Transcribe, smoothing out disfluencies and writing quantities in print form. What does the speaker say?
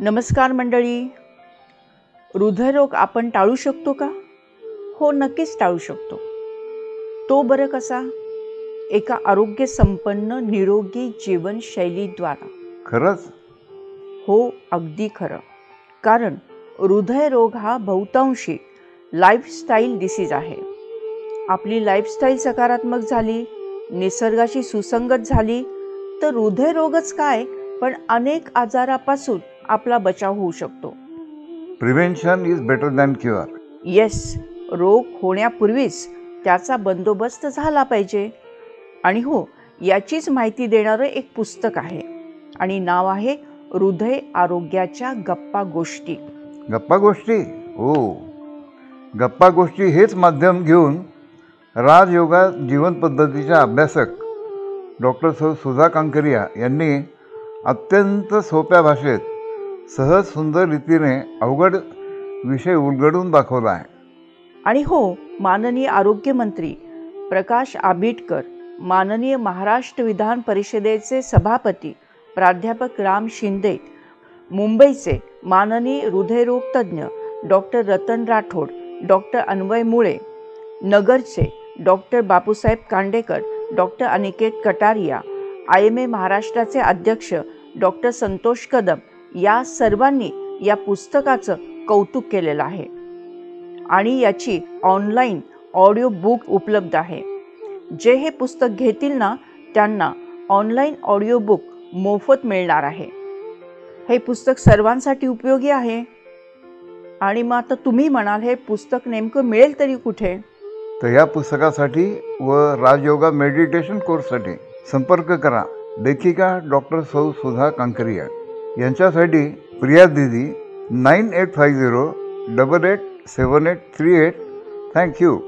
नमस्कार मंडळी. हृदयरोग आपण टाळू शकतो का? हो, नक्कीच टाळू शकतो. तो बरं कसा? एका आरोग्यसंपन्न निरोगी जीवनशैलीद्वारा. खरंच? हो, अगदी खरं. कारण हृदयरोग हा बहुतांशी लाईफस्टाईल डिसीज आहे. आपली लाईफस्टाईल सकारात्मक झाली, निसर्गाशी सुसंगत झाली तर हृदयरोगच काय पण अनेक आजारापासून आपला बचाव होऊ शकतो. Prevention is better than cure. Yes, रोग होण्यापूर्वीच त्याचा बंदोबस्त झाला पाहिजे. आणि हो, याचीच माहिती देणारं एक पुस्तक आहे आणि नाव आहे हृदय आरोग्याच्या गप्पा गोष्टी. गप्पा गोष्टी? हो, गप्पा गोष्टी हेच माध्यम घेऊन राजयोगा जीवन पद्धतीच्या अभ्यासक डॉक्टर सुधा कांकरिया यांनी अत्यंत सोप्या भाषेत सहज सुंदर रीतीने अवघड विषय उलगडून दाखवला आहे. आणि हो, माननीय आरोग्यमंत्री प्रकाश आंबेडकर, माननीय महाराष्ट्र विधान परिषदेचे सभापती प्राध्यापक राम शिंदे, मुंबईचे माननीय हृदयरोग तज्ज्ञ डॉक्टर रतन राठोड, डॉक्टर अन्वय मुळे, नगरचे doctor Bapusaheb Kandekar, doctor Aniket Kataria, IMA महाराष्ट्राचे अध्यक्ष डॉक्टर संतोष कदम या सर्वांनी या पुस्तकाचं कौतुक केलेलं आहे. आणि याची ऑनलाईन ऑडिओ बुक उपलब्ध आहे. जे हे पुस्तक घेतील ना त्यांना ऑनलाईन ऑडिओ बुक मोफत मिळणार आहे. हे पुस्तक सर्वांसाठी उपयोगी आहे. आणि मग आता तुम्ही म्हणाल हे पुस्तक नेमकं मिळेल तरी कुठे? तर या पुस्तकासाठी व राजयोगा मेडिटेशन कोर्ससाठी संपर्क करा लेखिका डॉक्टर सुधा कांकरिया यांच्यासाठी प्रिया दीदी 9850887838. थँक्यू.